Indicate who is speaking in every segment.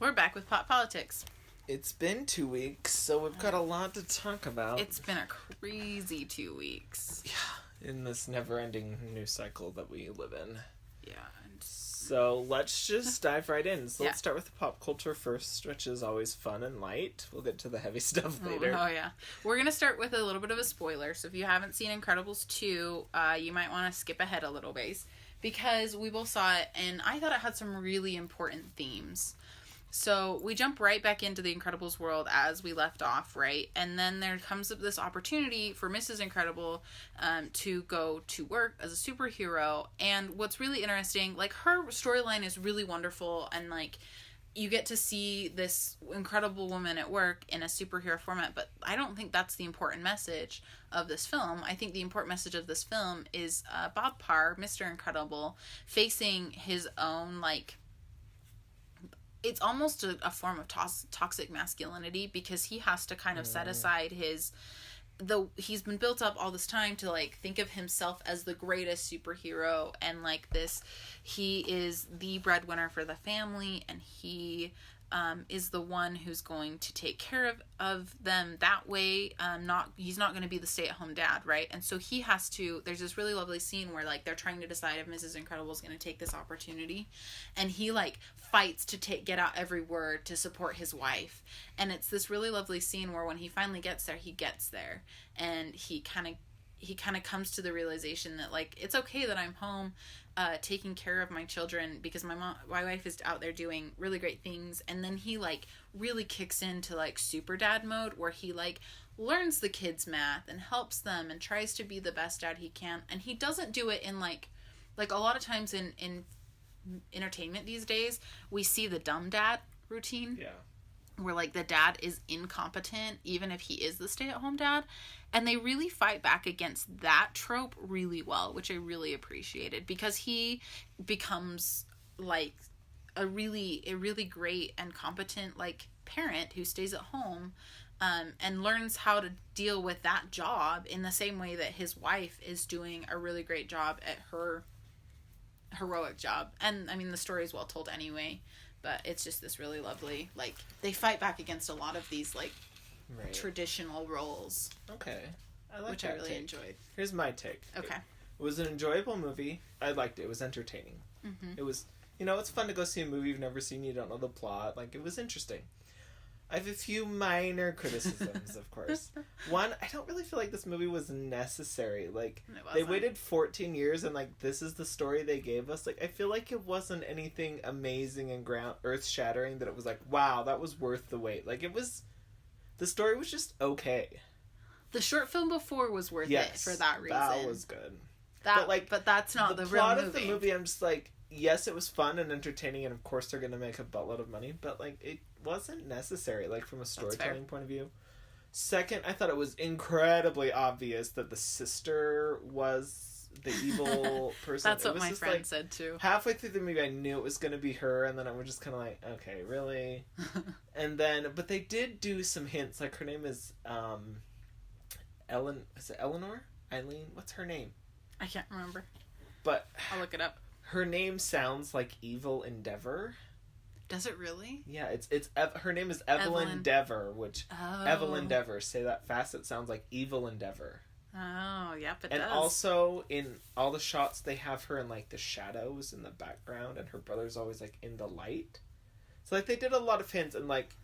Speaker 1: We're back with Pop Politics.
Speaker 2: It's been 2 weeks, so we've got a lot to talk about.
Speaker 1: It's been a crazy 2 weeks.
Speaker 2: Yeah, in this never-ending news cycle that we live in.
Speaker 1: Yeah.
Speaker 2: So let's just dive right in. So let's start with the pop culture first, which is always fun and light. We'll get to the heavy stuff later.
Speaker 1: Oh, yeah. We're going to start with a little bit of a spoiler. So if you haven't seen Incredibles 2, you might want to skip ahead a little ways. Because we both saw it, and I thought it had some really important themes. So we jump right back into the Incredibles world as we left off, right? And then there comes up this opportunity for Mrs. Incredible to go to work as a superhero. And what's really interesting, like, her storyline is really wonderful, and, like, you get to see this incredible woman at work in a superhero format, but I don't think that's the important message of this film. I think the important message of this film is Bob Parr, Mr. Incredible, facing his own, like, it's almost a form of toxic masculinity, because he has to kind of set aside he's been built up all this time to, like, think of himself as the greatest superhero, and, like, he is the breadwinner for the family, and he is the one who's going to take care of them that way. He's not going to be the stay-at-home dad, right? And so he has to, there's this really lovely scene where, like, they're trying to decide if Mrs. Incredible is going to take this opportunity, and he, like, fights to get out every word to support his wife. And it's this really lovely scene where when he finally gets there, and he kind of comes to the realization that, like, it's okay that I'm home taking care of my children because my wife is out there doing really great things. And then he, like, really kicks into, like, super dad mode, where he, like, learns the kids math and helps them and tries to be the best dad he can. And he doesn't do it in, like a lot of times in entertainment these days, we see the dumb dad routine.
Speaker 2: Yeah.
Speaker 1: Where, like, the dad is incompetent, even if he is the stay-at-home dad. And they really fight back against that trope really well, which I really appreciated, because he becomes, like, a really great and competent, like, parent who stays at home and learns how to deal with that job in the same way that his wife is doing a really great job at her heroic job. And, I mean, the story is well told anyway. But it's just this really lovely, like, they fight back against a lot of these, like, traditional roles.
Speaker 2: Okay. I like
Speaker 1: which
Speaker 2: that
Speaker 1: I really
Speaker 2: take.
Speaker 1: enjoyed.
Speaker 2: Here's my take.
Speaker 1: Okay.
Speaker 2: It was an enjoyable movie. I liked it. It was entertaining. Mm-hmm. It was, it's fun to go see a movie you've never seen, you don't know the plot. Like, it was interesting. I have a few minor criticisms, of course. One, I don't really feel like this movie was necessary. Like, they waited 14 years and, like, this is the story they gave us. Like, I feel like it wasn't anything amazing and earth-shattering that it was like, wow, that was worth the wait. Like, the story was just okay.
Speaker 1: The short film before was worth it for that reason.
Speaker 2: That was good.
Speaker 1: But that's not the real movie.
Speaker 2: The plot of the movie, I'm just like, yes, it was fun and entertaining, and of course they're going to make a buttload of money, but, like, it wasn't necessary, like, from a storytelling point of view. Second, I thought it was incredibly obvious that the sister was the evil person.
Speaker 1: That's what my friend said, too.
Speaker 2: Halfway through the movie, I knew it was going to be her, and then I was just kind of like, okay, really? But they did do some hints, like, her name is, is it Eleanor? Eileen? What's her name?
Speaker 1: I can't remember.
Speaker 2: But
Speaker 1: I'll look it up.
Speaker 2: Her name sounds like Evil Endeavor.
Speaker 1: Does it really?
Speaker 2: Yeah, her name is Evelyn Dever, which Evelyn Dever. Say that fast. It sounds like Evil Endeavor.
Speaker 1: Oh, yep, it does.
Speaker 2: And also in all the shots, they have her in, like, the shadows in the background, and her brother's always, like, in the light. So, like, they did a lot of hints, and, like,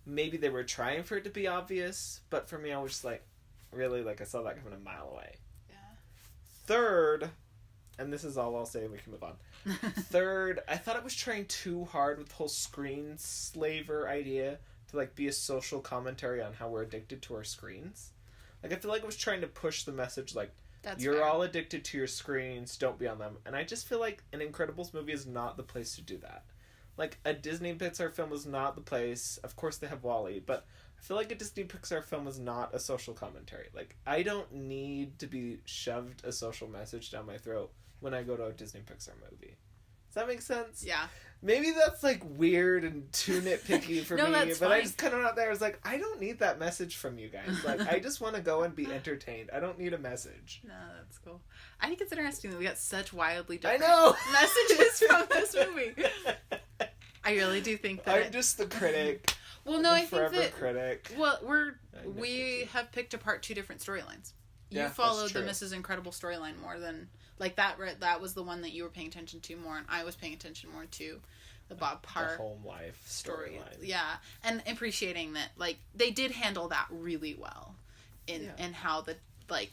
Speaker 2: maybe they were trying for it to be obvious, but for me, I was just like, really, like, I saw that coming a mile away.
Speaker 1: Yeah.
Speaker 2: Third, and this is all I'll say, we can move on. Third, I thought it was trying too hard with the whole screenslaver idea to, like, be a social commentary on how we're addicted to our screens. Like, I feel like it was trying to push the message, like, you're all addicted to your screens, don't be on them. And I just feel like an Incredibles movie is not the place to do that. Like, a Disney Pixar film is not the place. Of course they have WALL-E, but I feel like a Disney Pixar film is not a social commentary. Like, I don't need to be shoved a social message down my throat when I go to a Disney Pixar movie. Does that make sense?
Speaker 1: Yeah.
Speaker 2: Maybe that's, like, weird and too nitpicky for me, but
Speaker 1: fine.
Speaker 2: I just kind of went out there, I was like, I don't need that message from you guys. Like, I just want to go and be entertained. I don't need a message.
Speaker 1: No, that's cool. I think it's interesting that we got such wildly different
Speaker 2: I know!
Speaker 1: messages from this movie. I really do think that
Speaker 2: I'm just the critic.
Speaker 1: Well, no, I think
Speaker 2: Forever
Speaker 1: that
Speaker 2: critic.
Speaker 1: well, we have picked apart two different storylines. You followed the Mrs. Incredible storyline more than like that. That was the one that you were paying attention to more, and I was paying attention more to the Bob Parr
Speaker 2: home life storyline.
Speaker 1: Yeah, and appreciating that like they did handle that really well in how the like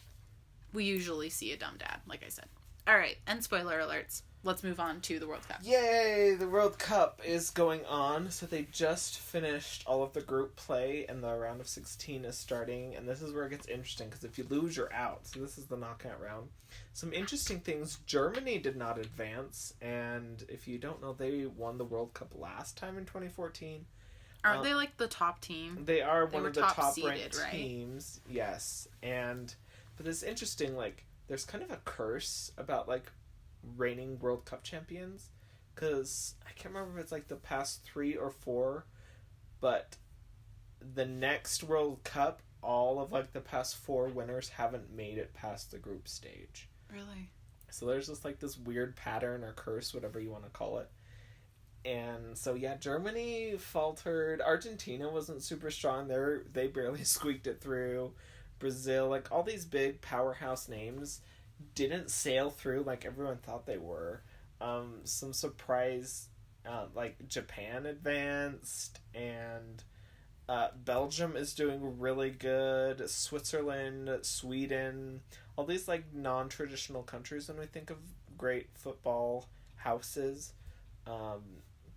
Speaker 1: we usually see a dumb dad. Like I said. All right, and spoiler alerts. Let's move on to the World Cup.
Speaker 2: Yay! The World Cup is going on. So they just finished all of the group play, and the round of 16 is starting. And this is where it gets interesting, because if you lose, you're out. So this is the knockout round. Some interesting things. Germany did not advance, and if you don't know, they won the World Cup last time in 2014.
Speaker 1: Aren't they like the top team?
Speaker 2: They are one of the top
Speaker 1: seeded,
Speaker 2: ranked
Speaker 1: right?
Speaker 2: teams. Yes. But it's interesting, like, there's kind of a curse about, like, reigning World Cup champions, because I can't remember if it's like the past 3 or 4, but the next World Cup, all of like the past 4 winners haven't made it past the group stage.
Speaker 1: Really?
Speaker 2: So there's just like this weird pattern or curse, whatever you want to call it. And so yeah, Germany faltered. Argentina wasn't super strong. They barely squeaked it through. Brazil, like all these big powerhouse names didn't sail through like everyone thought they were. Some surprise, like Japan advanced, and Belgium is doing really good. Switzerland, Sweden, all these like non-traditional countries when we think of great football houses,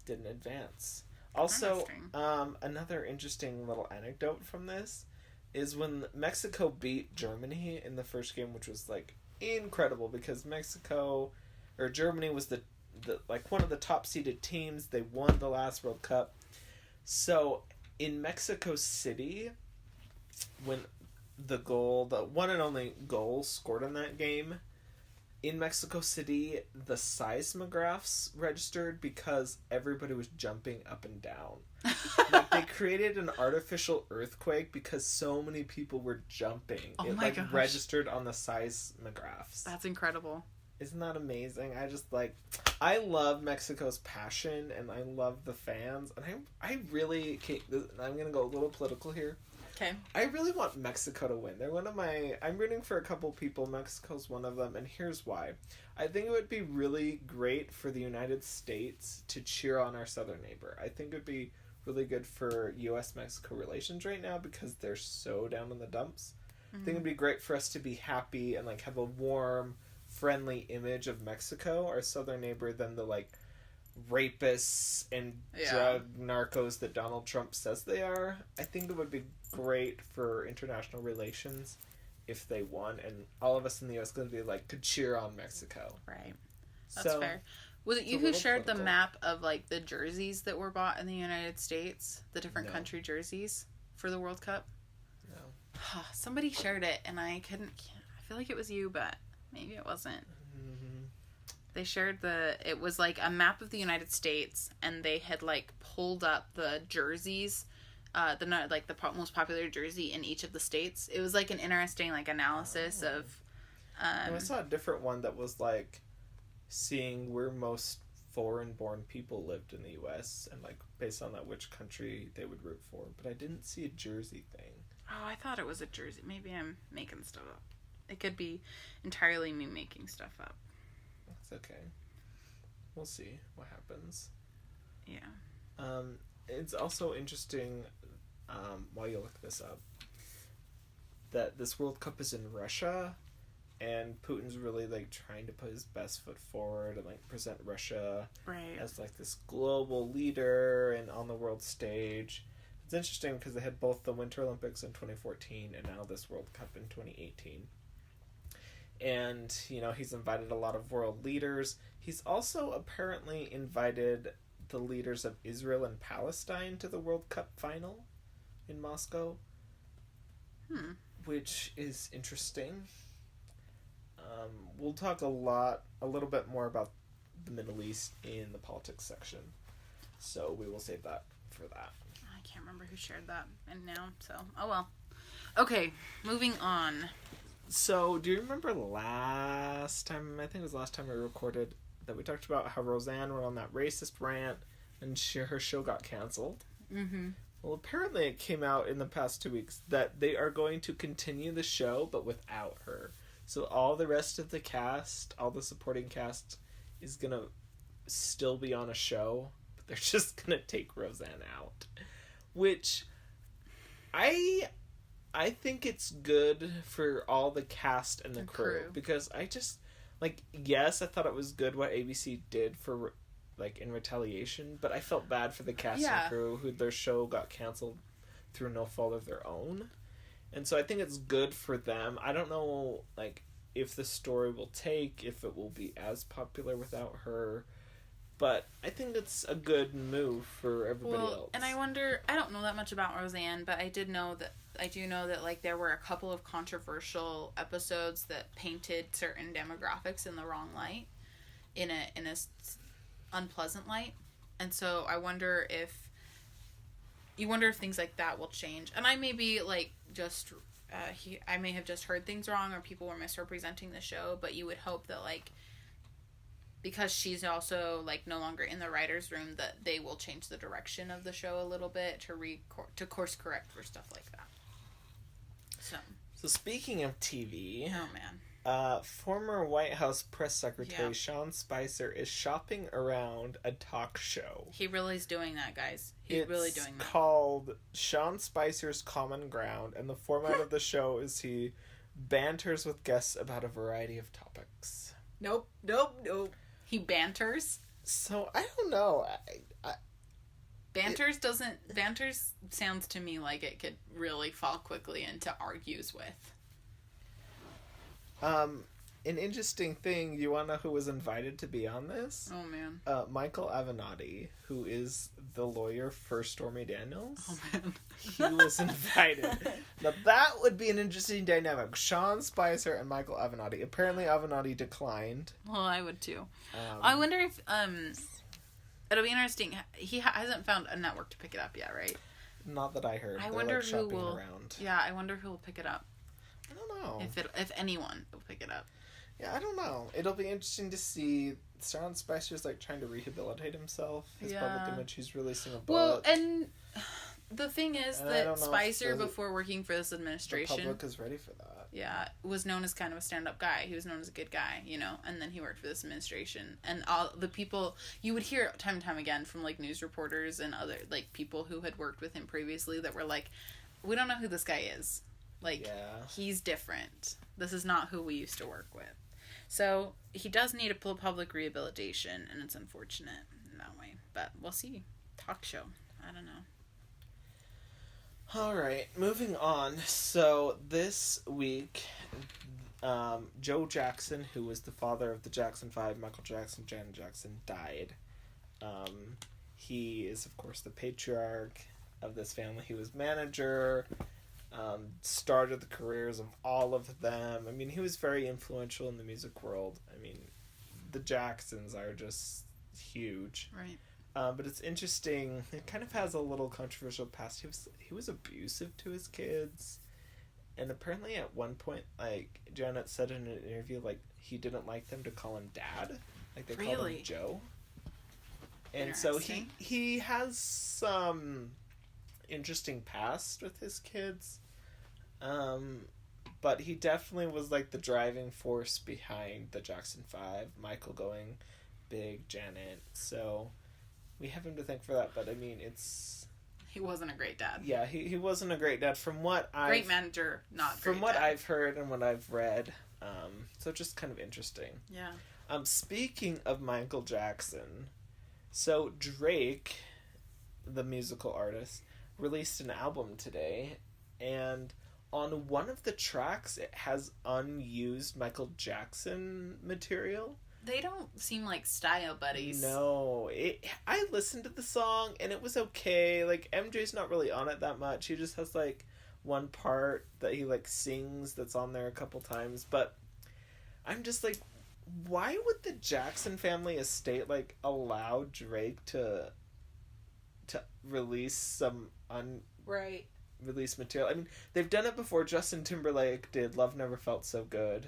Speaker 2: didn't advance. Also, another interesting little anecdote from this is when Mexico beat Germany in the first game, which was like incredible, because Germany was the like one of the top seeded teams. They won the last World Cup. So in Mexico City, when the one and only goal scored in that game, in Mexico City, the seismographs registered because everybody was jumping up and down. Like, they created an artificial earthquake because so many people were jumping.
Speaker 1: Oh
Speaker 2: it
Speaker 1: my gosh.
Speaker 2: registered on the seismographs.
Speaker 1: That's incredible.
Speaker 2: Isn't that amazing? I love Mexico's passion, and I love the fans, and I really I'm gonna go a little political here.
Speaker 1: Okay.
Speaker 2: I really want Mexico to win. I'm rooting for a couple people. Mexico's one of them, and here's why. I think it would be really great for the United States to cheer on our southern neighbor. I think it would be really good for U.S.-Mexico relations right now because they're so down in the dumps. Mm-hmm. I think it'd be great for us to be happy and like have a warm, friendly image of Mexico, our southern neighbor, than the like rapists and drug narcos that Donald Trump says they are. I think it would be great for international relations if they won, and all of us in the U.S. could cheer on Mexico.
Speaker 1: Right. That's fair. Was it you who shared the map of like the jerseys that were bought in the United States, the different country jerseys for the World Cup?
Speaker 2: No.
Speaker 1: Somebody shared it, and I feel like it was you, but maybe it wasn't.
Speaker 2: Mm-hmm.
Speaker 1: They shared it was like a map of the United States, and they had like pulled up the jerseys, the most popular jersey in each of the states. It was like an interesting like analysis of.
Speaker 2: I saw a different one that was like seeing where most foreign-born people lived in the U.S. and like based on that which country they would root for, but I didn't see a jersey thing.
Speaker 1: Oh, I thought it was a jersey. Maybe I'm making stuff up. It could be entirely me making stuff up.
Speaker 2: That's okay. We'll see what happens.
Speaker 1: Yeah.
Speaker 2: It's also interesting, while you look this up, that this World Cup is in Russia, and Putin's really like trying to put his best foot forward and like present Russia as like this global leader and on the world stage. It's interesting because they had both the Winter Olympics in 2014 and now this World Cup in 2018. And, he's invited a lot of world leaders. He's also apparently invited the leaders of Israel and Palestine to the World Cup final in Moscow. Which is interesting. We'll talk a little bit more about the Middle East in the politics section. So we will save that for that.
Speaker 1: I can't remember who shared that and now, so oh well. Okay, moving on.
Speaker 2: So, do you remember last time we recorded, that we talked about how Roseanne went on that racist rant and her show got canceled.
Speaker 1: Mm-hmm.
Speaker 2: Well, apparently it came out in the past 2 weeks that they are going to continue the show, but without her. So all the rest of the cast, all the supporting cast, is going to still be on a show, but they're just going to take Roseanne out. Which, I think it's good for all the cast and the crew. Because I just, like, yes, I thought it was good what ABC did for, like, in retaliation, but I felt bad for the cast and crew who their show got canceled through no fault of their own. And so I think it's good for them. I don't know, like, if the story will take, if it will be as popular without her, but I think it's a good move for everybody else.
Speaker 1: And I wonder, I don't know that much about Roseanne, but I do know that like there were a couple of controversial episodes that painted certain demographics in the wrong light, in a unpleasant light, and so I wonder if things like that will change. And I may be like just I may have just heard things wrong, or people were misrepresenting the show, but you would hope that, like, because she's also like no longer in the writer's room, that they will change the direction of the show a little bit to course correct for stuff like that. So
Speaker 2: speaking of TV,
Speaker 1: oh man,
Speaker 2: former White House press secretary Sean Spicer is shopping around a talk show.
Speaker 1: He really is doing that, guys. He's really doing that.
Speaker 2: It's called Sean Spicer's Common Ground, and the format of the show is he banters with guests about a variety of topics.
Speaker 1: Nope. He banters?
Speaker 2: So, I don't know.
Speaker 1: Banters sounds to me like it could really fall quickly into argues with.
Speaker 2: An interesting thing, you want to know who was invited to be on this?
Speaker 1: Oh, man.
Speaker 2: Michael Avenatti, who is the lawyer for Stormy Daniels.
Speaker 1: Oh, man.
Speaker 2: He was invited. Now, that would be an interesting dynamic. Sean Spicer and Michael Avenatti. Apparently, Avenatti declined.
Speaker 1: Well, I would, too. I wonder if, it'll be interesting. He hasn't found a network to pick it up yet, right?
Speaker 2: Not that I heard.
Speaker 1: I wonder who will...
Speaker 2: around.
Speaker 1: Yeah, I wonder who will pick it up.
Speaker 2: I don't know.
Speaker 1: If anyone will pick it up.
Speaker 2: Yeah, I don't know. It'll be interesting to see. Sean Spicer's like trying to rehabilitate himself. His public image. He's releasing a book.
Speaker 1: Well, and the thing is that Spicer, before working for this administration,
Speaker 2: the public is ready for that.
Speaker 1: Yeah, was known as kind of a stand-up guy. He was known as a good guy, you know. And then he worked for this administration, and all the people you would hear time and time again from like news reporters and other like people who had worked with him previously that were like, "We don't know who this guy is. Like, he's different. This is not who we used to work with." So, he does need a public rehabilitation, and it's unfortunate in that way. But we'll see. Talk show. I don't know.
Speaker 2: Alright, moving on. So, this week, Joe Jackson, who was the father of the Jackson 5, Michael Jackson, Janet Jackson, died. He is, of course, the patriarch of this family. He was manager, started the careers of all of them. I mean, he was very influential in the music world. I mean, the Jacksons are just huge.
Speaker 1: Right.
Speaker 2: But it's interesting. It kind of has a little controversial past. He was abusive to his kids. And apparently at one point, like, Janet said in an interview, like, he didn't like them to call him Dad. Like, they called him Joe. And so he has some interesting past with his kids. But he definitely was like the driving force behind the Jackson 5, Michael going big, Janet. So we have him to thank for that, but I mean,
Speaker 1: he wasn't a great dad.
Speaker 2: Yeah, he wasn't a great dad from what
Speaker 1: great manager, not great
Speaker 2: from what
Speaker 1: dad.
Speaker 2: I've heard and what I've read. So just kind of interesting.
Speaker 1: Yeah.
Speaker 2: Speaking of Michael Jackson, so Drake, the musical artist, released an album today, and on one of the tracks it has unused Michael Jackson material.
Speaker 1: They don't seem like style buddies.
Speaker 2: No, I listened to the song and it was okay. Like, MJ's not really on it that much. He just has like one part that he like sings that's on there a couple times, but I'm just like, why would the Jackson family estate like allow Drake to release some release material? I mean, they've done it before. Justin Timberlake did Love Never Felt So Good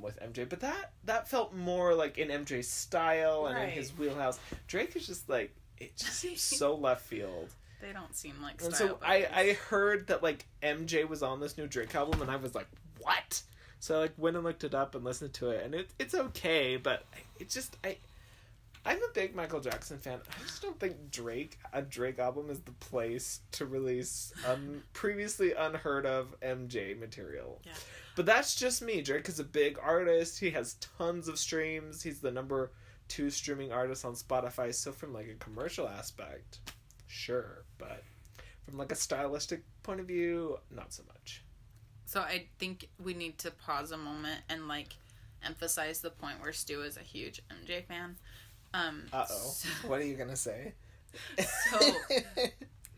Speaker 2: with MJ, but that felt more like in MJ's style and in his wheelhouse. Drake is just like, it just seems so left field.
Speaker 1: They don't seem like
Speaker 2: And
Speaker 1: style.
Speaker 2: so I heard that, like, MJ was on this new Drake album, and I was like, what? So I, like, went and looked it up and listened to it, and it's okay, but it just, I'm a big Michael Jackson fan. I just don't think a Drake album is the place to release previously unheard of MJ material.
Speaker 1: Yeah.
Speaker 2: But that's just me. Drake is a big artist. He has tons of streams. He's the number 2 streaming artist on Spotify. So from, like, a commercial aspect, sure. But from, like, a stylistic point of view, not so much.
Speaker 1: So I think we need to pause a moment and, like, emphasize the point where Stu is a huge MJ fan.
Speaker 2: What are you gonna say?
Speaker 1: So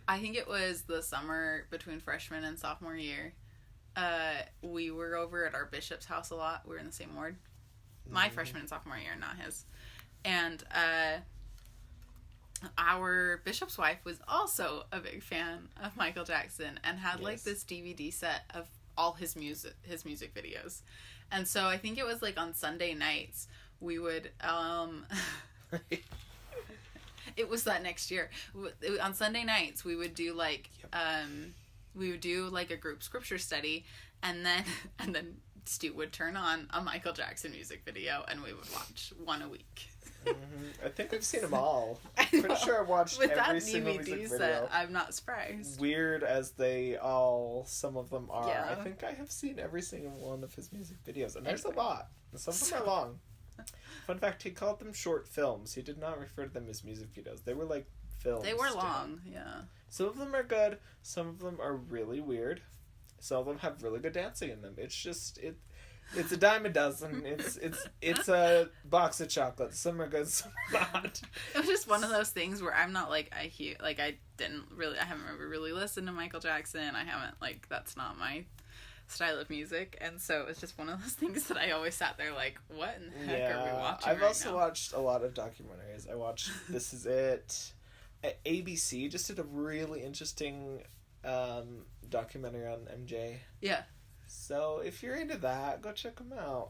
Speaker 1: I think it was the summer between freshman and sophomore year. We were over at our bishop's house a lot. We were in the same ward. My freshman and sophomore year, not his. And our bishop's wife was also a big fan of Michael Jackson and had like this DVD set of all his music videos. And so I think it was like on Sunday nights we would it was that next year. On Sunday nights we would do like a group scripture study, and then Stu would turn on a Michael Jackson music video and we would watch one a week.
Speaker 2: I think I've seen them all. I'm pretty sure I watched every single music video.
Speaker 1: Set, I'm not surprised.
Speaker 2: Weird as some of them are. Yeah. I think I have seen every single one of his music videos, and there's a lot. Some of them are long. Fun fact, he called them short films. He did not refer to them as music videos. They were like films.
Speaker 1: They were long, yeah.
Speaker 2: Some of them are good. Some of them are really weird. Some of them have really good dancing in them. It's just it's a dime a dozen. It's a box of chocolates. Some are good, some are not.
Speaker 1: It was just one of those things where I'm not like I haven't ever really listened to Michael Jackson. I haven't that's not my style of music, and so it's just one of those things that I always sat there like, what in the heck are we watching?
Speaker 2: I've also watched a lot of documentaries. I watched This Is It. ABC just did a really interesting documentary on MJ.
Speaker 1: Yeah.
Speaker 2: So if you're into that, go check them out.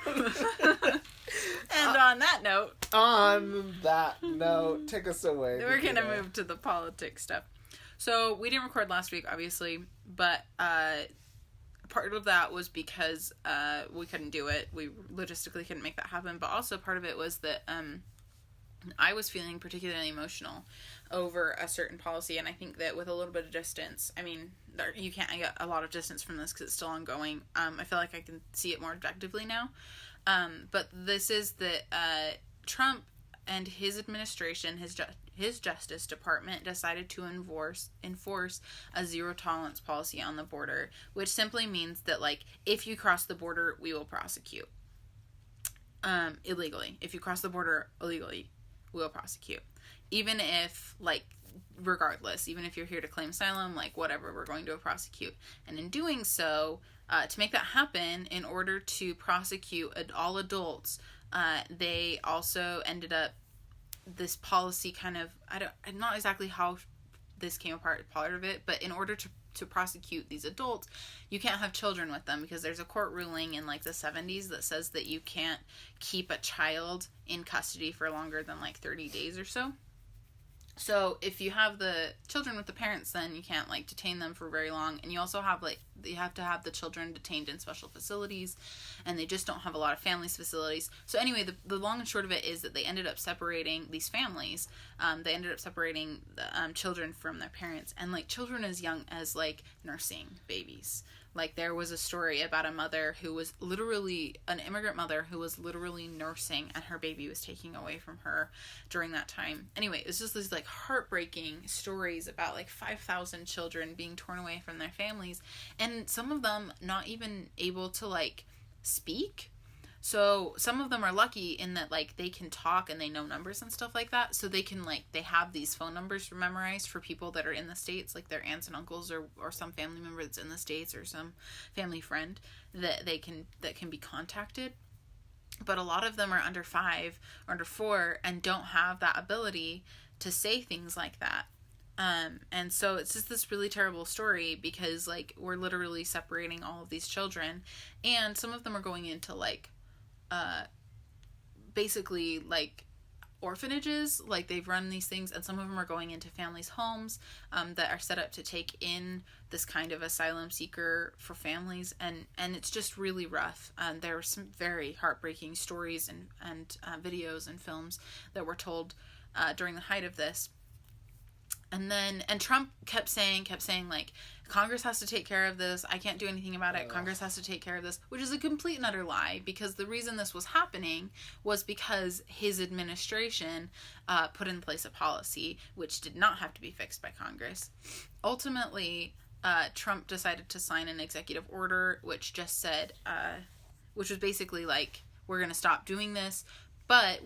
Speaker 1: And on that note,
Speaker 2: take us away.
Speaker 1: We're going to move to the politics stuff. So we didn't record last week, obviously, but part of that was because we couldn't do it. We logistically couldn't make that happen. But also part of it was that I was feeling particularly emotional over a certain policy, and I think that with a little bit of distance, I mean, you can't get a lot of distance from this because it's still ongoing. I feel like I can see it more objectively now. But this is that Trump and his administration, his Justice Department, decided to enforce a zero-tolerance policy on the border, which simply means that, if you cross the border, we will prosecute. Illegally. If you cross the border illegally, we'll prosecute. Even if, regardless, even if you're here to claim asylum, whatever, we're going to prosecute. And in doing so, to make that happen, in order to prosecute all adults, they also ended up, this policy kind of, I'm not exactly how this came apart, part of it, but in order to prosecute these adults, you can't have children with them, because there's a court ruling in the 70s that says that you can't keep a child in custody for longer than 30 days or so. So if you have the children with the parents, then you can't detain them for very long, and you also have you have to have the children detained in special facilities, and they just don't have a lot of families facilities. So anyway, the long and short of it is that they ended up separating these families. They ended up separating the children from their parents, and children as young as nursing babies. There was a story about a mother who was literally, an immigrant mother who was literally nursing, and her baby was taken away from her during that time. Anyway, it was just these heartbreaking stories about 5,000 children being torn away from their families, and some of them not even able to speak. So some of them are lucky in that they can talk and they know numbers and stuff like that. So they can they have these phone numbers memorized for people that are in the States, their aunts and uncles or some family member that's in the States or some family friend that can be contacted. But a lot of them are under 5 or under 4 and don't have that ability to say things like that. And so it's just this really terrible story because we're literally separating all of these children, and some of them are going into basically orphanages. Like, they've run these things, and some of them are going into families' homes that are set up to take in this kind of asylum seeker for families, and it's just really rough. There were some very heartbreaking stories and videos and films that were told during the height of this. And Trump kept saying, like, Congress has to take care of this. I can't do anything about it. Congress has to take care of this, which is a complete and utter lie, because the reason this was happening was because his administration put in place a policy which did not have to be fixed by Congress. Ultimately, Trump decided to sign an executive order which just said, which was basically like, we're going to stop doing this. But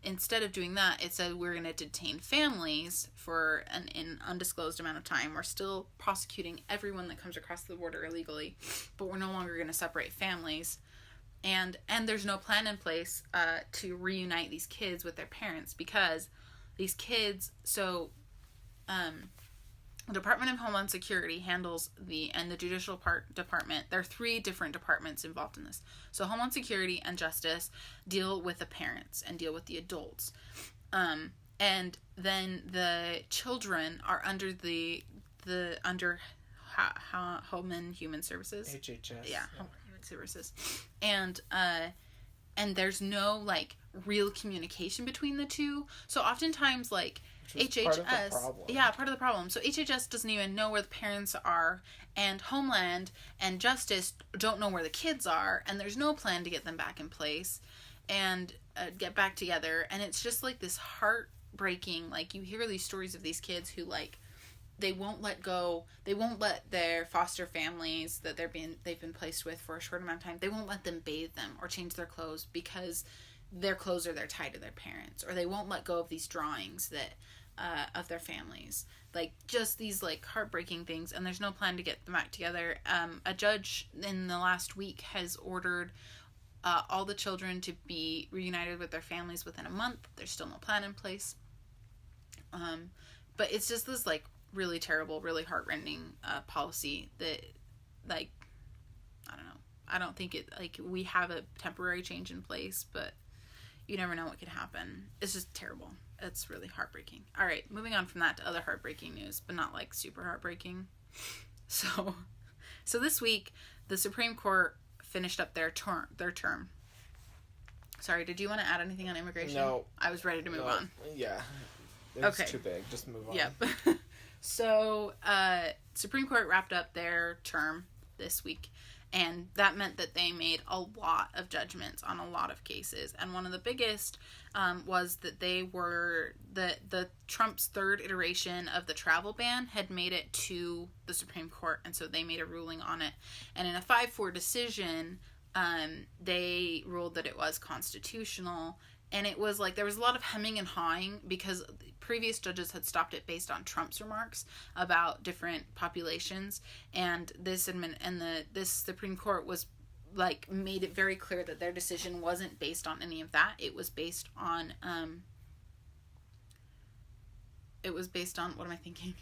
Speaker 1: instead of doing that, it said we're going to detain families for an undisclosed amount of time. We're still prosecuting everyone that comes across the border illegally, but we're no longer going to separate families. And there's no plan in place to reunite these kids with their parents, because these kids, the Department of Homeland Security handles and the Judicial Department. There are 3 different departments involved in this. So Homeland Security and Justice deal with the parents and deal with the adults. And then the children are under under Home and Human Services.
Speaker 2: HHS.
Speaker 1: Yeah, Home and Human Services. And there's no, like, real communication between the two. So oftentimes, like, HHS, part of the problem. So HHS doesn't even know where the parents are, and Homeland and Justice don't know where the kids are, and there's no plan to get them back in place and get back together. And it's just like this heartbreaking, like, you hear these stories of these kids who, like, they won't let go. They won't let their foster families that they've been placed with for a short amount of time, they won't let them bathe them or change their clothes because their clothes are tied to their parents, or they won't let go of these drawings that of their families. Like, just these, like, heartbreaking things, and there's no plan to get them back together. A judge in the last week has ordered all the children to be reunited with their families within a month. There's still no plan in place. But it's just this, like, really terrible, really heartrending policy that, like, I don't know. I don't think we have a temporary change in place, but you never know what could happen. It's just terrible. It's really heartbreaking. All right, moving on from that to other heartbreaking news, but not, like, super heartbreaking. So this week, the Supreme Court finished up their term. Sorry, did you want to add anything on immigration?
Speaker 2: No.
Speaker 1: I was ready to move on.
Speaker 2: Yeah. It's too big. Just move on.
Speaker 1: Yep. So, Supreme Court wrapped up their term this week, and that meant that they made a lot of judgments on a lot of cases. And one of the biggest was that the Trump's third iteration of the travel ban had made it to the Supreme Court, and so they made a ruling on it. And in a 5-4 decision, they ruled that it was constitutional. And it was like, there was a lot of hemming and hawing because previous judges had stopped it based on Trump's remarks about different populations. And this Supreme Court was, like, made it very clear that their decision wasn't based on any of that. It was based on, what am I thinking?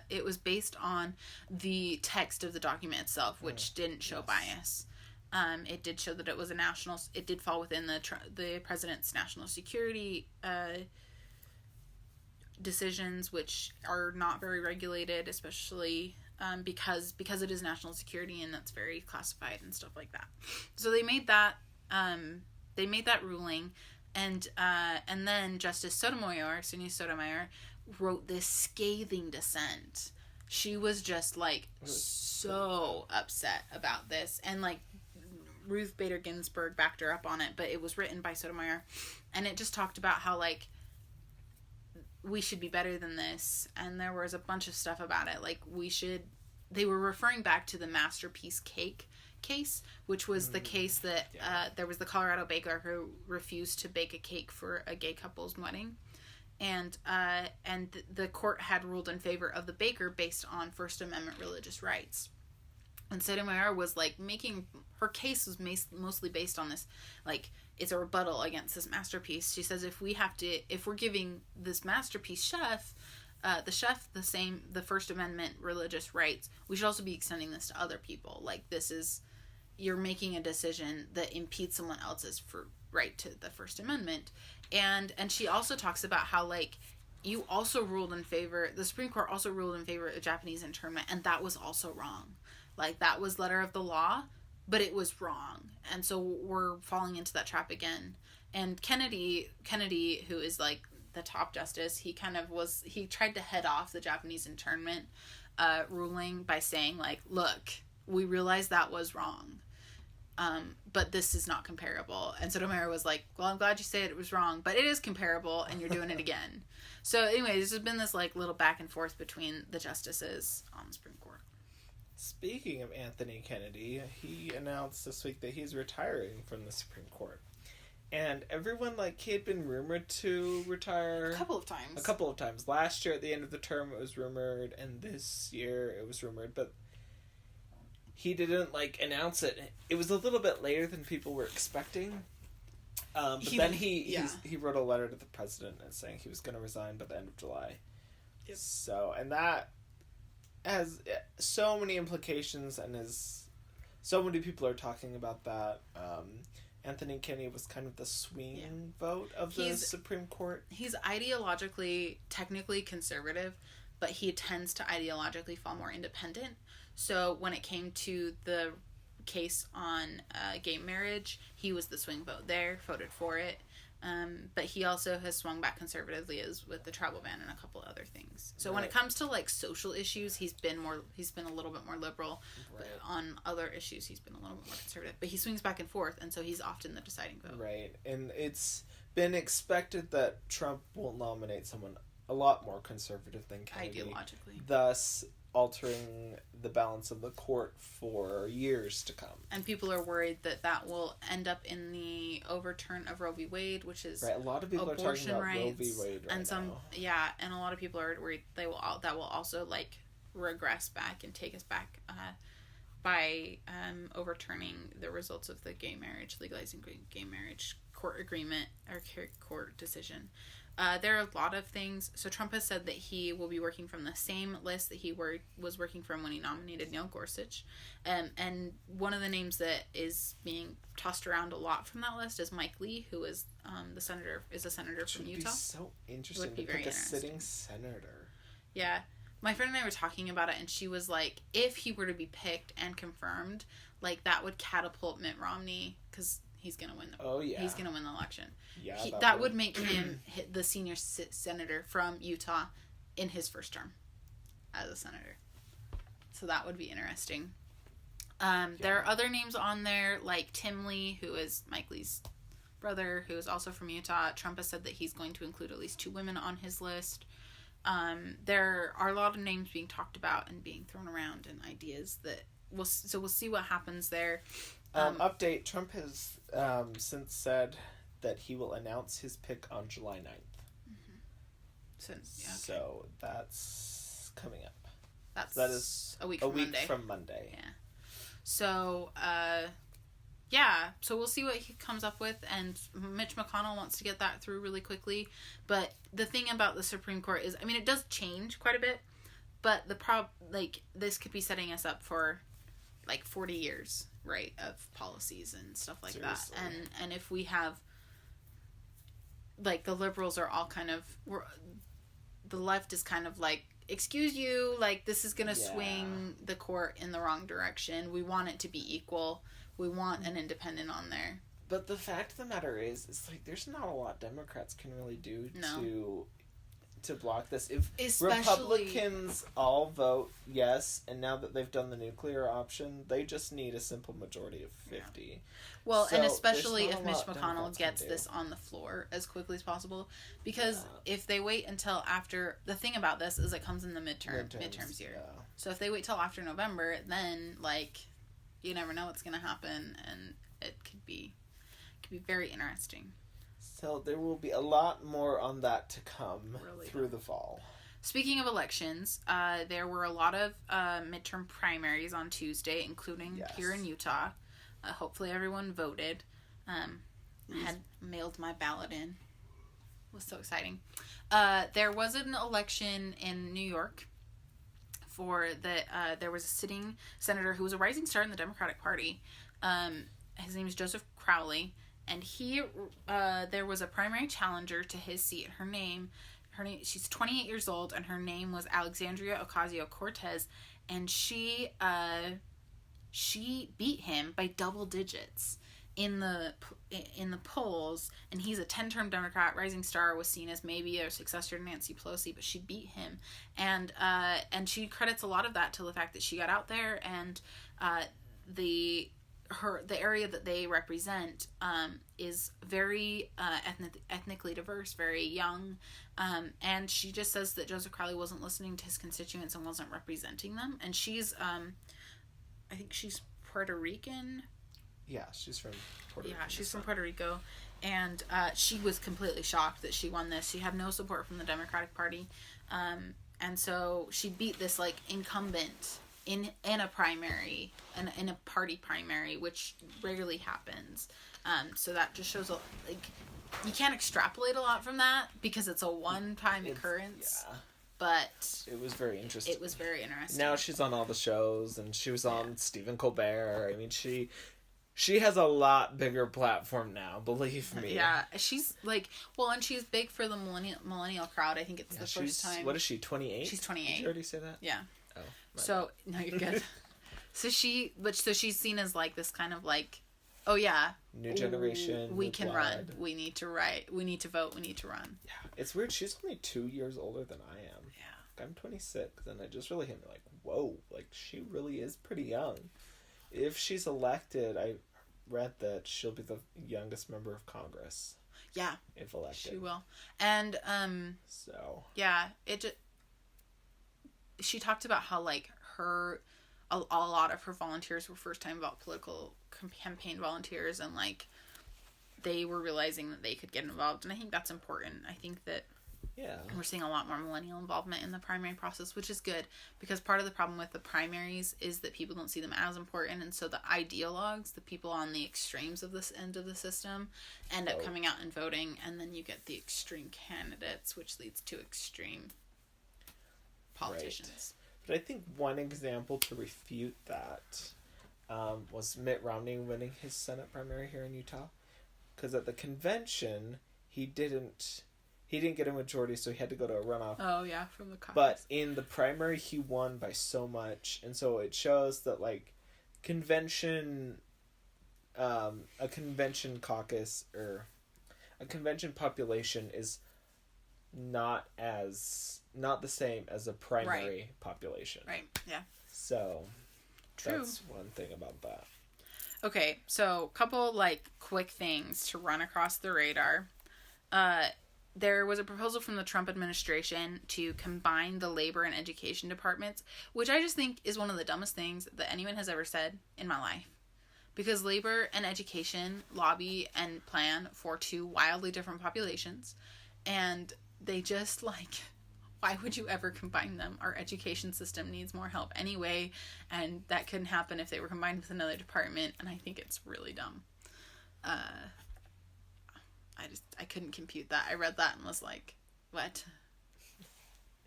Speaker 1: It was based on the text of the document itself, which didn't show bias. It did show that it was it did fall within the president's national security decisions, which are not very regulated, especially because it is national security and that's very classified and stuff like that. So they made that ruling, and then Justice Sonia Sotomayor, wrote this scathing dissent. She was just, like, so upset about this, and, like, Ruth Bader Ginsburg backed her up on it, but it was written by Sotomayor, and it just talked about how, like, we should be better than this, and there was a bunch of stuff about it, like, they were referring back to the Masterpiece Cake case, which was the case that there was the Colorado baker who refused to bake a cake for a gay couple's wedding, and the court had ruled in favor of the baker based on First Amendment religious rights. And Sotomayor was, like, her case was mostly based on this, like, it's a rebuttal against this masterpiece. She says if we're giving this masterpiece chef, the First Amendment religious rights, we should also be extending this to other people. Like, you're making a decision that impedes someone else's right to the First Amendment. And she also talks about how, like, you also ruled in favor, the Supreme Court also ruled in favor of Japanese internment, and that was also wrong. Like, that was letter of the law, but it was wrong. And so we're falling into that trap again. And Kennedy, who is, like, the top justice, he tried to head off the Japanese internment ruling by saying, like, look, we realize that was wrong. But this is not comparable. And Sotomayor was like, well, I'm glad you say it was wrong, but it is comparable, and you're doing it again. So anyway, there's been this, like, little back and forth between the justices on the Supreme Court.
Speaker 2: Speaking of Anthony Kennedy, he announced this week that he's retiring from the Supreme Court. And everyone, like, he had been rumored to retire.
Speaker 1: A couple of times.
Speaker 2: Last year at the end of the term it was rumored, and this year it was rumored, but he didn't, like, announce it. It was a little bit later than people were expecting. But then he wrote a letter to the president saying he was going to resign by the end of July.
Speaker 1: Yep.
Speaker 2: So, and that has so many implications, and so many people are talking about that. Anthony Kennedy was kind of the swing vote of the Supreme Court.
Speaker 1: He's ideologically, technically conservative, but he tends to ideologically fall more independent. So when it came to the case on gay marriage, he was the swing vote there, voted for it. But he also has swung back conservatively as with the travel ban and a couple other things. So when it comes to, like, social issues, he's been a little bit more liberal. Right. But on other issues, he's been a little bit more conservative. But he swings back and forth, and so he's often the deciding vote. Right.
Speaker 2: And it's been expected that Trump will nominate someone a lot more conservative than Kennedy.
Speaker 1: Ideologically.
Speaker 2: Thus altering the balance of the court for years to come. And
Speaker 1: people are worried that will end up in the overturn of Roe v. Wade, which is
Speaker 2: right. A lot of people are talking about Roe v. Wade
Speaker 1: and a lot of people are worried that will also, like, regress back and take us back by overturning the results of the legalizing gay marriage court agreement or court decision. There are a lot of things. So Trump has said that he will be working from the same list that he was working from when he nominated Neil Gorsuch. And one of the names that is being tossed around a lot from that list is Mike Lee, who is a senator from Utah. It would be
Speaker 2: so interesting to pick a sitting senator.
Speaker 1: Yeah. My friend and I were talking about it, and she was like, if he were to be picked and confirmed, like, that would catapult Mitt Romney, because he's going to win. He's going to win the election. Yeah, that would make him the senior senator from Utah in his first term as a senator. So that would be interesting. There are other names on there, like Tim Lee, who is Mike Lee's brother, who is also from Utah. Trump has said that he's going to include at least 2 women on his list. There are a lot of names being talked about and being thrown around, and ideas that we'll see what happens there.
Speaker 2: Update: Trump has since said that he will announce his pick on July 9th.
Speaker 1: Mm-hmm.
Speaker 2: So that's coming up.
Speaker 1: That is a week from Monday. Yeah. So, so we'll see what he comes up with, and Mitch McConnell wants to get that through really quickly. But the thing about the Supreme Court is, I mean, it does change quite a bit, but this could be setting us up for, like, 40 years, right, of policies and stuff like Seriously. That. And if we have, like, the liberals are all kind of, the left is kind of like, excuse you, like, this is gonna swing the court in the wrong direction. We want it to be equal. We want an independent on there.
Speaker 2: But the fact of the matter is, it's like, there's not a lot Democrats can really do to block this. If Republicans all vote yes, and now that they've done the nuclear option, they just need a simple majority of 50. Yeah.
Speaker 1: Well, so and especially if Mitch McConnell gets this on the floor as quickly as possible, because if they wait until after, the thing about this is it comes in the midterms year. Yeah. So if they wait till after November, then, like, you never know what's going to happen, and it could be very interesting.
Speaker 2: So there will be a lot more on that to come through the fall.
Speaker 1: Speaking of elections, there were a lot of midterm primaries on Tuesday, including here in Utah. Hopefully everyone voted. I had mailed my ballot in. It was so exciting. There was an election in New York there was a sitting senator who was a rising star in the Democratic Party. His name is Joseph Crowley. and there was a primary challenger to his seat. Her name, she's 28 years old, and her name was Alexandria Ocasio-Cortez, and she beat him by double digits in the polls, and he's a 10-term Democrat, rising star, was seen as maybe a successor to Nancy Pelosi, but she beat him, and she credits a lot of that to the fact that she got out there, and the area that they represent is very ethnically diverse, very young, and she just says that Joseph Crowley wasn't listening to his constituents and wasn't representing them, and she's I think she's Puerto Rican.
Speaker 2: Yeah, she's from Puerto Rico.
Speaker 1: Yeah, she's from Puerto Rico. And she was completely shocked that she won this. She had no support from the Democratic Party. And so she beat this, like, incumbent in a primary, in a party primary, which rarely happens. So that just shows, like, you can't extrapolate a lot from that because it's a one-time occurrence. Yeah. But
Speaker 2: it was very interesting.
Speaker 1: It was very interesting.
Speaker 2: Now she's on all the shows, and she was on Stephen Colbert. I mean, she has a lot bigger platform now, believe me.
Speaker 1: Yeah, she's like, well, and she's big for the millennial crowd. I think it's the first time.
Speaker 2: What is she, 28?
Speaker 1: She's 28.
Speaker 2: Did you already say that?
Speaker 1: Yeah.
Speaker 2: Oh.
Speaker 1: So, no, you're good. So she's seen as like this kind of like, oh yeah,
Speaker 2: new generation.
Speaker 1: We can run. We need to write. We need to vote. We need to run.
Speaker 2: Yeah, it's weird. She's only 2 years older than I am.
Speaker 1: Yeah.
Speaker 2: I'm 26, and it just really hit me like, whoa, like she really is pretty young. If she's elected, I read that she'll be the youngest member of Congress.
Speaker 1: Yeah.
Speaker 2: If elected.
Speaker 1: She will. And
Speaker 2: so
Speaker 1: yeah, she talked about how like a lot of her volunteers were first time political campaign volunteers, and like they were realizing that they could get involved, and I think that's important. I think that we're seeing a lot more millennial involvement in the primary process, which is good, because part of the problem with the primaries is that people don't see them as important, and so the ideologues, the people on the extremes of this end of the system, end up coming out and voting, and then you get the extreme candidates, which leads to extreme politicians.
Speaker 2: Right. But I think one example to refute that was Mitt Romney winning his Senate primary here in Utah, because at the convention he didn't get a majority, so he had to go to a runoff.
Speaker 1: Oh, yeah, from the caucus.
Speaker 2: But in the primary, he won by so much. And so it shows that, like, a convention caucus, or a convention population is not the same as a primary population.
Speaker 1: Right, yeah.
Speaker 2: So,
Speaker 1: True.
Speaker 2: That's one thing about that.
Speaker 1: Okay, so couple, like, quick things to run across the radar. There was a proposal from the Trump administration to combine the labor and education departments, which I just think is one of the dumbest things that anyone has ever said in my life. Because labor and education lobby and plan for two wildly different populations, and they just, like, why would you ever combine them? Our education system needs more help anyway, and that couldn't happen if they were combined with another department, and I think it's really dumb. I couldn't compute that. I read that and was like, what?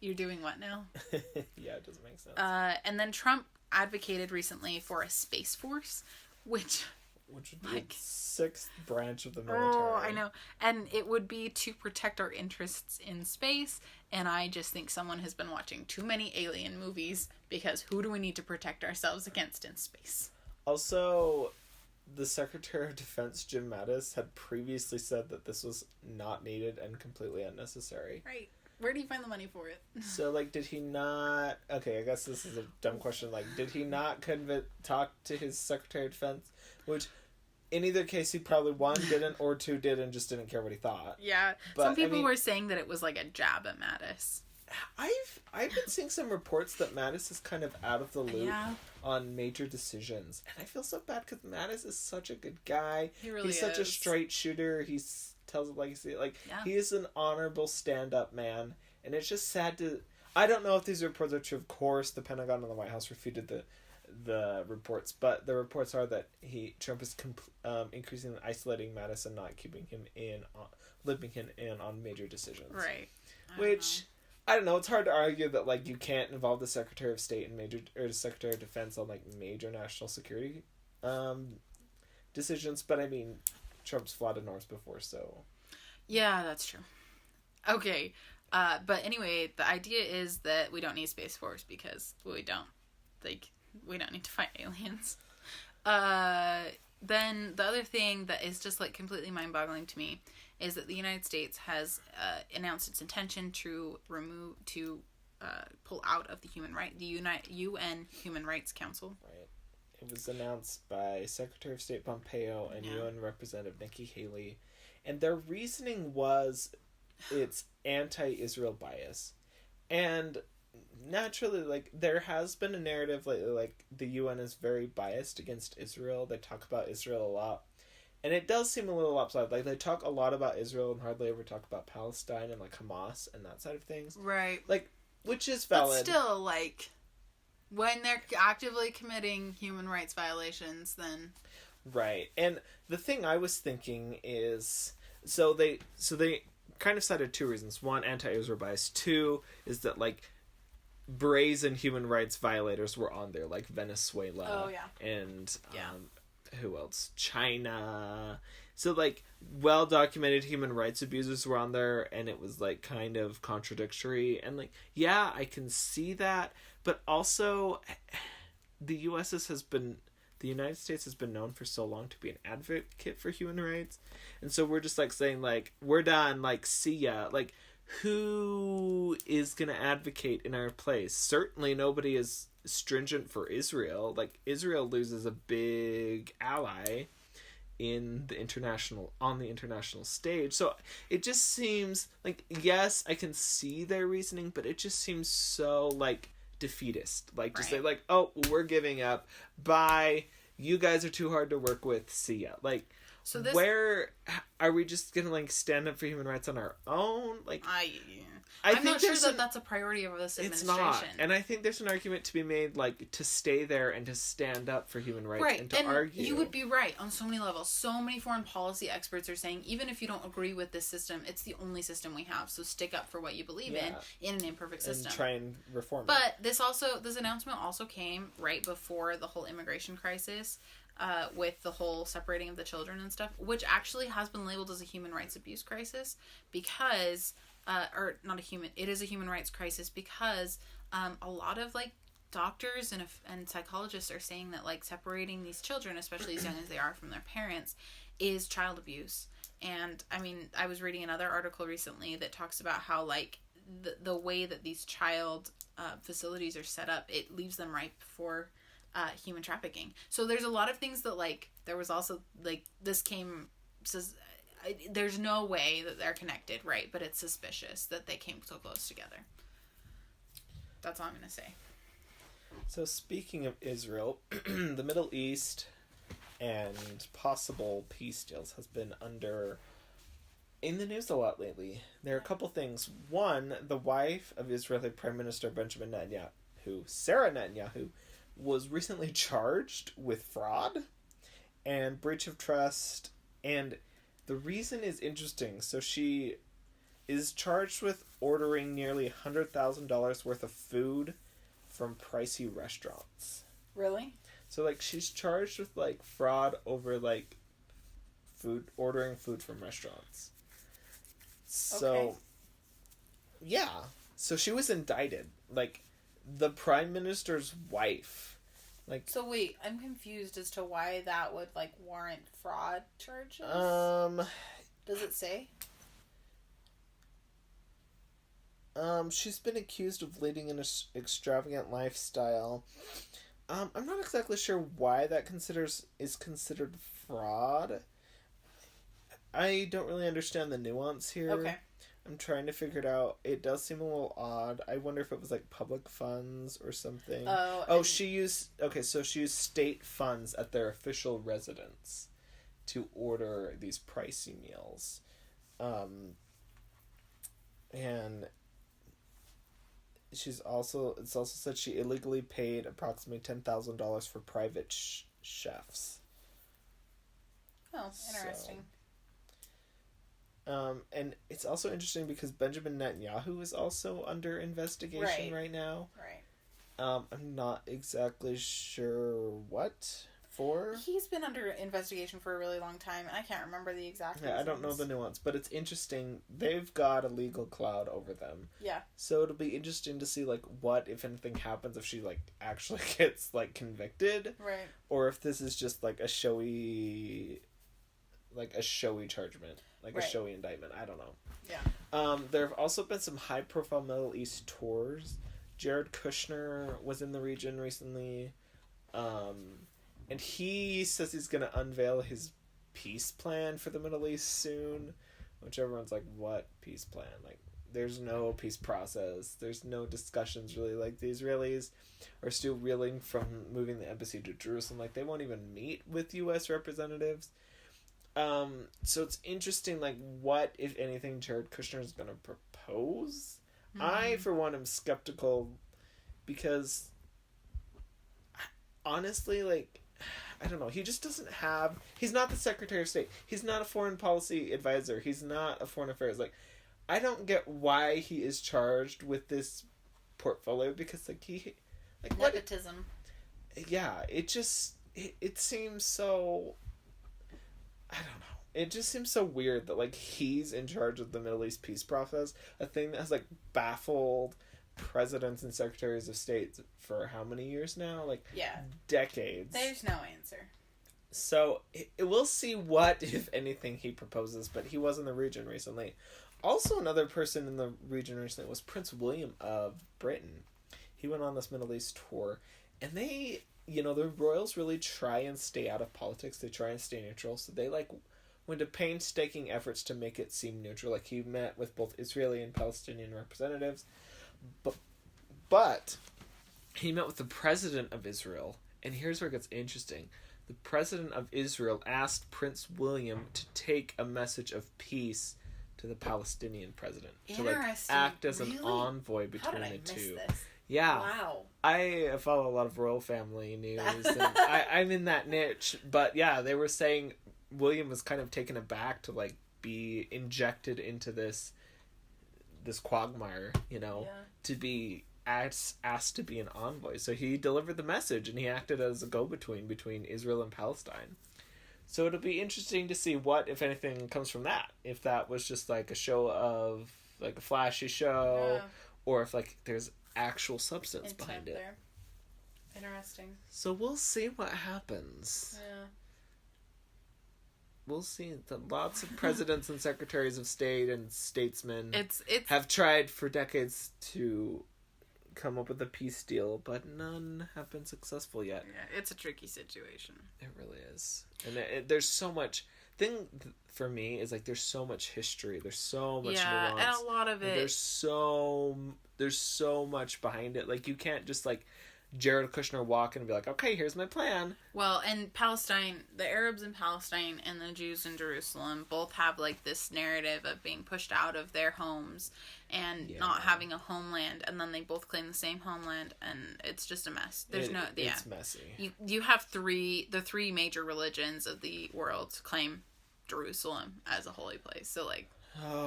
Speaker 1: You're doing what now?
Speaker 2: Yeah, it doesn't make sense.
Speaker 1: And then Trump advocated recently for a Spaceforce, which
Speaker 2: would be the sixth branch of the military.
Speaker 1: Oh, I know. And it would be to protect our interests in space, and I just think someone has been watching too many alien movies, because who do we need to protect ourselves against in space?
Speaker 2: Also, the Secretary of Defense, Jim Mattis, had previously said that this was not needed and completely unnecessary.
Speaker 1: Right. Where do you find the money for it?
Speaker 2: So, like, did he not... Okay, I guess this is a dumb question. Like, did he not talk to his Secretary of Defense? Which, in either case, he probably, one, didn't, or two, did, and just didn't care what he thought.
Speaker 1: Yeah. But, some people were saying that it was, like, a jab at Mattis.
Speaker 2: I've been seeing some reports that Mattis is kind of out of the loop on major decisions, and I feel so bad because Mattis is such a good guy. He's such a straight shooter. He tells it like you see it. Like, he is an honorable stand-up man, and it's just sad to. I don't know if these reports are true. Of course, the Pentagon and the White House refuted the reports, but the reports are that Trump is increasingly isolating Mattis and not keeping him living him in on major decisions.
Speaker 1: Right.
Speaker 2: I don't know. It's hard to argue that, like, you can't involve the Secretary of State and the Secretary of Defense on, like, major national security decisions. But I mean, Trump's flaunted norms before, so...
Speaker 1: Yeah, that's true. Okay, but anyway, the idea is that we don't need Space Force because we don't need to fight aliens. Then the other thing that is just like completely mind-boggling to me is that the United States has announced its intention to pull out of the UN Human Rights Council.
Speaker 2: Right. It was announced by Secretary of State Pompeo and UN Representative Nikki Haley, and their reasoning was it's anti-Israel bias, and naturally, like, there has been a narrative lately, like, the UN is very biased against Israel. They talk about Israel a lot. And it does seem a little lopsided. Like, they talk a lot about Israel and hardly ever talk about Palestine and, like, Hamas and that side of things.
Speaker 1: Right.
Speaker 2: Like, which is valid.
Speaker 1: But still, like, when they're actively committing human rights violations, then...
Speaker 2: Right. And the thing I was thinking is... So they kind of cited two reasons. One, anti-Israel bias. Two, is that, like, brazen human rights violators were on there, like Venezuela.
Speaker 1: Oh, yeah.
Speaker 2: And who else? China. So, like, well-documented human rights abusers were on there, and it was, like, kind of contradictory. And, like, yeah, I can see that, but also the United States has been known for so long to be an advocate for human rights, and so we're just, like, saying, like, we're done, like, see ya. Like, who is going to advocate in our place? Certainly nobody is stringent for Israel. Like, Israel loses a big ally on the international stage. So it just seems like, yes, I can see their reasoning, but it just seems so, like, defeatist. Like, just say, like, oh, we're giving up. Bye. You guys are too hard to work with. See ya. Like, so where are we just gonna, like, stand up for human rights on our own? Like, I'm
Speaker 1: not sure that that's a priority of this administration.
Speaker 2: It's not, and I think there's an argument to be made, like, to stay there and to stand up for human rights and to argue.
Speaker 1: You would be right on so many levels. So many foreign policy experts are saying, even if you don't agree with this system, it's the only system we have. So stick up for what you believe in an imperfect system,
Speaker 2: and try and reform.
Speaker 1: But this announcement also came right before the whole immigration crisis. With the whole separating of the children and stuff, which actually has been labeled as a human rights abuse crisis because, it is a human rights crisis because a lot of, like, doctors and psychologists are saying that, like, separating these children, especially as young as they are, from their parents, is child abuse. And, I mean, I was reading another article recently that talks about how, like, the way that these child facilities are set up, it leaves them ripe for human trafficking. So there's a lot of things that, like, there was also, like, says there's no way that they're connected, right? But it's suspicious that they came so close together. That's all I'm going to say.
Speaker 2: So speaking of Israel, the Middle East and possible peace deals has been in the news a lot lately. There are a couple things. One, the wife of Israeli Prime Minister Benjamin Netanyahu, Sarah Netanyahu, was recently charged with fraud and breach of trust, and the reason is interesting. So she is charged with ordering nearly $100,000 worth of food from pricey restaurants.
Speaker 1: Really?
Speaker 2: So, like, she's charged with, like, fraud over, like, ordering food from restaurants. So, okay. Yeah. So she was indicted. Like, the Prime Minister's wife. Like,
Speaker 1: so wait, I'm confused as to why that would, like, warrant fraud charges. Does it say?
Speaker 2: She's been accused of leading an extravagant lifestyle. I'm not exactly sure why that is considered fraud. I don't really understand the nuance here.
Speaker 1: Okay.
Speaker 2: I'm trying to figure it out. It does seem a little odd. I wonder if it was, like, public funds or something. She used state funds at their official residence to order these pricey meals. And it's also said she illegally paid approximately $10,000 for private chefs.
Speaker 1: Oh, interesting.
Speaker 2: And it's also interesting because Benjamin Netanyahu is also under investigation right now.
Speaker 1: Right.
Speaker 2: I'm not exactly sure what. 4?
Speaker 1: He's been under investigation for a really long time, and I can't remember the exact reasons.
Speaker 2: Yeah, I don't know the nuance, but it's interesting. They've got a legal cloud over them.
Speaker 1: Yeah.
Speaker 2: So it'll be interesting to see, like, what, if anything, happens if she, like, actually gets, like, convicted.
Speaker 1: Right.
Speaker 2: Or if this is just, like, a showy chargement. Like,
Speaker 1: right.
Speaker 2: a showy indictment. I don't know.
Speaker 1: Yeah.
Speaker 2: There have also been some high-profile Middle East tours. Jared Kushner was in the region recently. And he says he's going to unveil his peace plan for the Middle East soon. Which everyone's like, what peace plan? Like, there's no peace process. There's no discussions, really. Like, the Israelis are still reeling from moving the embassy to Jerusalem. Like, they won't even meet with U.S. representatives. So it's interesting, like, what, if anything, Jared Kushner is going to propose. Mm-hmm. I, for one, am skeptical because, honestly, like, I don't know. He just doesn't have... He's not the Secretary of State. He's not a foreign policy advisor. He's not a foreign affairs. Like, I don't get why he is charged with this portfolio because, like, he... Like,
Speaker 1: nepotism.
Speaker 2: Yeah, it just... It seems so... I don't know. It just seems so weird that, like, he's in charge of the Middle East peace process. A thing that has, like, baffled presidents and secretaries of state for how many years now? Like,
Speaker 1: yeah,
Speaker 2: decades.
Speaker 1: There's no answer.
Speaker 2: So, we'll see what, if anything, he proposes, but he was in the region recently. Also, another person in the region recently was Prince William of Britain. He went on this Middle East tour, and they... You know, the royals really try and stay out of politics. They try and stay neutral. So they, like, went to painstaking efforts to make it seem neutral. Like, he met with both Israeli and Palestinian representatives. But he met with the president of Israel. And here's where it gets interesting. The president of Israel asked Prince William to take a message of peace to the Palestinian president. To, like, act as an envoy between the two.
Speaker 1: This?
Speaker 2: Yeah.
Speaker 1: Wow.
Speaker 2: I follow a lot of royal family news, and I'm in that niche. But yeah, they were saying William was kind of taken aback to, like, be injected into this quagmire, you know, to be asked to be an envoy. So he delivered the message, and he acted as a go-between between Israel and Palestine. So it'll be interesting to see what, if anything, comes from that. If that was just, like, a show of, like, a flashy show, or if, like, there's actual substance behind it.
Speaker 1: There. Interesting.
Speaker 2: So we'll see what happens.
Speaker 1: Yeah.
Speaker 2: We'll see. Lots of presidents and secretaries of state and statesmen
Speaker 1: it's
Speaker 2: have tried for decades to come up with a peace deal, but none have been successful yet.
Speaker 1: Yeah, it's a tricky situation.
Speaker 2: It really is. And there's so much... Thing for me is, like, there's so much history. There's so much nuance.
Speaker 1: And a lot of it...
Speaker 2: There's so much behind it. Like, you can't just, like, Jared Kushner walk in and be like, okay, here's my plan.
Speaker 1: Well, and Palestine, the Arabs in Palestine and the Jews in Jerusalem both have, like, this narrative of being pushed out of their homes and not having a homeland, and then they both claim the same homeland, and it's just a mess. It's
Speaker 2: messy.
Speaker 1: You have the three major religions of the world claim Jerusalem as a holy place, so, like,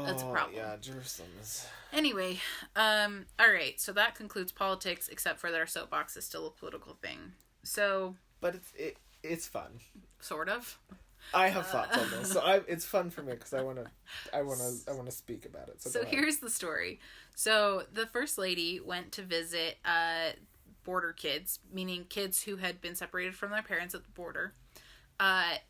Speaker 1: that's a problem.
Speaker 2: Yeah, Jerusalem is...
Speaker 1: Anyway, alright, so that concludes politics, except for that our soapbox is still a political thing. So...
Speaker 2: But it's fun.
Speaker 1: Sort of.
Speaker 2: I have thoughts on this, so it's fun for me because I want to speak about it.
Speaker 1: So here's the story. So the First Lady went to visit border kids, meaning kids who had been separated from their parents at the border,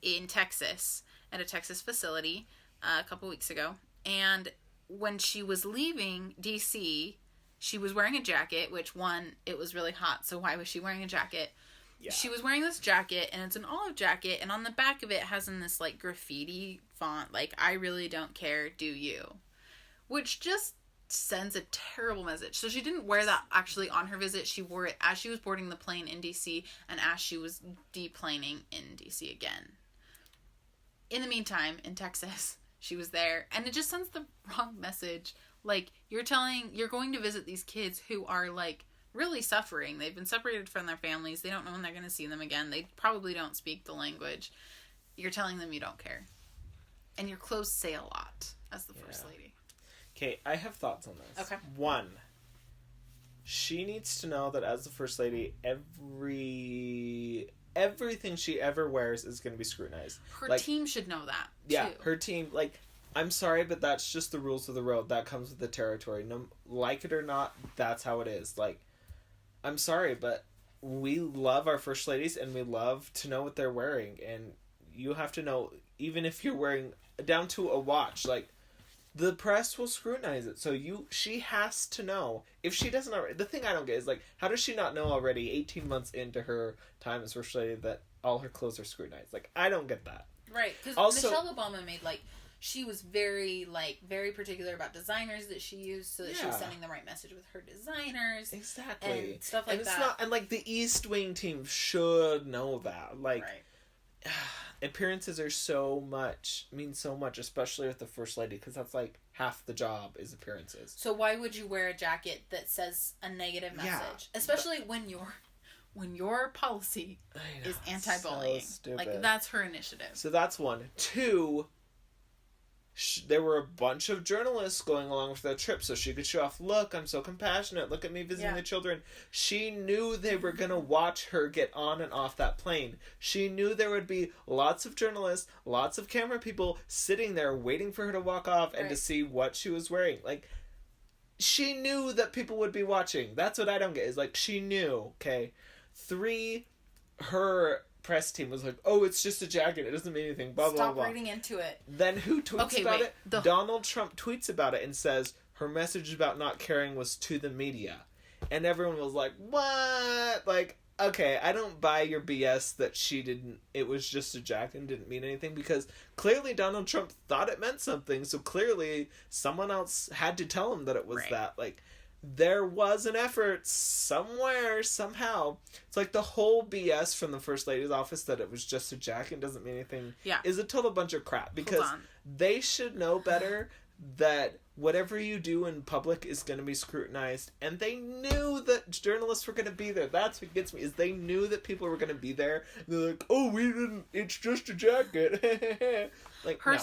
Speaker 1: in Texas, at a Texas facility a couple weeks ago. And when she was leaving D.C., she was wearing a jacket, which, one, it was really hot, so why was she wearing a jacket? Yeah. She was wearing this jacket, and it's an olive jacket, and on the back of it has in this, like, graffiti font, like, I really don't care, do you? Which just sends a terrible message. So she didn't wear that actually on her visit. She wore it as she was boarding the plane in D.C. and as she was deplaning in D.C. again. In the meantime, in Texas, she was there, and it just sends the wrong message. Like, you're going to visit these kids who are, like, really suffering. They've been separated from their families. They don't know when they're going to see them again. They probably don't speak the language. You're telling them you don't care. And your clothes say a lot as the First Lady.
Speaker 2: Okay, I have thoughts on this.
Speaker 1: Okay.
Speaker 2: One, she needs to know that as the First Lady, everything she ever wears is going to be scrutinized.
Speaker 1: Her team should know that, too.
Speaker 2: Yeah, her team, like, I'm sorry, but that's just the rules of the road. That comes with the territory. No, like it or not, that's how it is. Like, I'm sorry, but we love our First Ladies, and we love to know what they're wearing. And you have to know, even if you're wearing, down to a watch, like, the press will scrutinize it. So she has to know. If she doesn't already, the thing I don't get is, like, how does she not know already, 18 months into her time as First Lady, that all her clothes are scrutinized? Like, I don't get that.
Speaker 1: Right, because Michelle Obama made, like, she was very particular about designers that she used, so that she was sending the right message with her designers.
Speaker 2: Exactly.
Speaker 1: And stuff like
Speaker 2: and
Speaker 1: that.
Speaker 2: And, like, the East Wing team should know that. Like, appearances are mean so much, especially with the First Lady, because that's, like, half the job is appearances.
Speaker 1: So why would you wear a jacket that says a negative message? Especially when your policy is anti-bullying.
Speaker 2: So
Speaker 1: like, that's her initiative.
Speaker 2: So that's one. Two, there were a bunch of journalists going along with that trip, so she could show off, look, I'm so compassionate, look at me visiting the children. She knew they were going to watch her get on and off that plane. She knew there would be lots of journalists, lots of camera people sitting there waiting for her to walk off and to see what she was wearing. Like, she knew that people would be watching. That's what I don't get, is, like, she knew, okay? 3, her press team was like, oh, it's just a jacket, it doesn't mean anything, blah, blah, blah.
Speaker 1: Stop reading into it.
Speaker 2: Then who tweets about it? Donald Trump tweets about it and says her message about not caring was to the media. And everyone was like, what? Like, okay, I don't buy your BS that it was just a jacket and didn't mean anything, because clearly Donald Trump thought it meant something, so clearly someone else had to tell him that it was that. Like, there was an effort somewhere, somehow. It's like the whole BS from the First Lady's office that it was just a jacket, doesn't mean anything, is a total bunch of crap. Because they should know better that whatever you do in public is going to be scrutinized. And they knew that journalists were going to be there. That's what gets me, is they knew that people were going to be there. And they're like, oh, we didn't, it's just a jacket. Like,
Speaker 1: her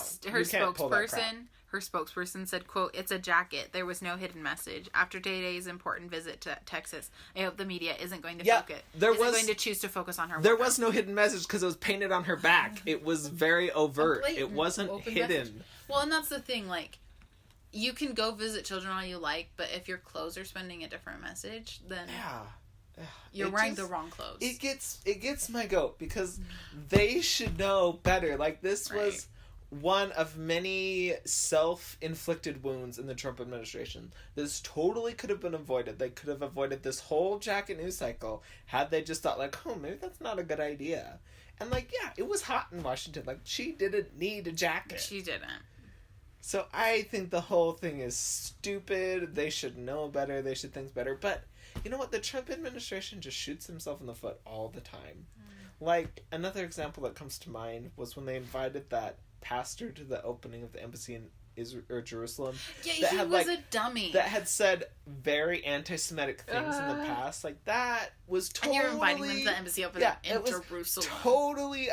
Speaker 1: spokesperson said, quote, it's a jacket. There was no hidden message. After today's important visit to Texas, I hope the media isn't going to going to choose to focus on her.
Speaker 2: There was no hidden message because it was painted on her back. It was very overt. It wasn't hidden. Message.
Speaker 1: Well, and that's the thing, like, you can go visit children all you like, but if your clothes are sending a different message, then you're wearing the wrong clothes.
Speaker 2: It gets my goat, because they should know better. Like, this was one of many self-inflicted wounds in the Trump administration. This totally could have been avoided. They could have avoided this whole jacket news cycle had they just thought, like, oh, maybe that's not a good idea. And, like, yeah, it was hot in Washington. Like, she didn't need a jacket.
Speaker 1: She didn't.
Speaker 2: So I think the whole thing is stupid. They should know better. They should think better. But you know what? The Trump administration just shoots himself in the foot all the time. Like, another example that comes to mind was when they invited that pastor to the opening of the embassy in Jerusalem.
Speaker 1: Yeah, he was a dummy.
Speaker 2: That had said very anti-Semitic things in the past. Like, that was totally...
Speaker 1: And you're inviting them to the embassy opening in Jerusalem.
Speaker 2: Totally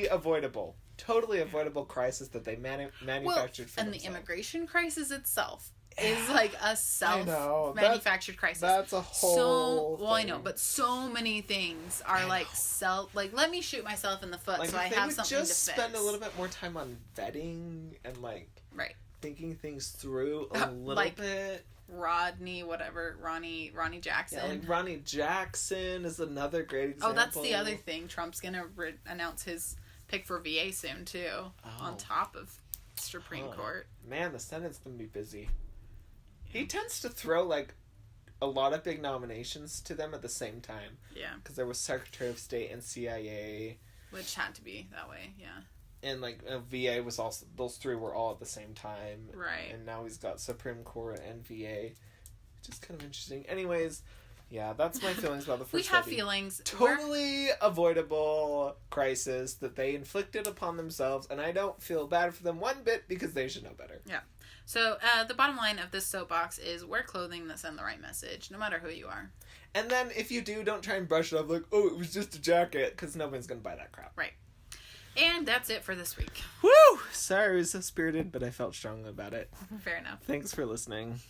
Speaker 2: avoidable. Totally avoidable crisis that they manufactured for
Speaker 1: and
Speaker 2: themselves.
Speaker 1: The immigration crisis itself is like a self-manufactured crisis.
Speaker 2: That's a whole thing.
Speaker 1: I know, but so many things are let me shoot myself in the foot, like, so I have something to fix.
Speaker 2: Just spend a little bit more time on vetting and, like, thinking things through a little bit.
Speaker 1: Ronnie Jackson.
Speaker 2: Yeah, like Ronnie Jackson is another great example.
Speaker 1: Oh, that's the other thing. Trump's gonna announce his pick for VA soon too, on top of Supreme Court.
Speaker 2: Man, the Senate's gonna be busy. He tends to throw, like, a lot of big nominations to them at the same time.
Speaker 1: Yeah.
Speaker 2: Because there was Secretary of State and CIA.
Speaker 1: Which had to be that way, yeah.
Speaker 2: And, like, VA was also... Those three were all at the same time.
Speaker 1: Right.
Speaker 2: And now he's got Supreme Court and VA. Which is kind of interesting. Anyways, yeah, that's my feelings about the First Lady.
Speaker 1: We have feelings.
Speaker 2: Totally avoidable crisis that they inflicted upon themselves. And I don't feel bad for them one bit, because they should know better.
Speaker 1: Yeah. So, the bottom line of this soapbox is wear clothing that send the right message, no matter who you are.
Speaker 2: And then, if you do, don't try and brush it off like, oh, it was just a jacket, because nobody's going to buy that crap.
Speaker 1: Right. And that's it for this week.
Speaker 2: Woo! Sorry I was so spirited, but I felt strongly about it.
Speaker 1: Fair enough.
Speaker 2: Thanks for listening.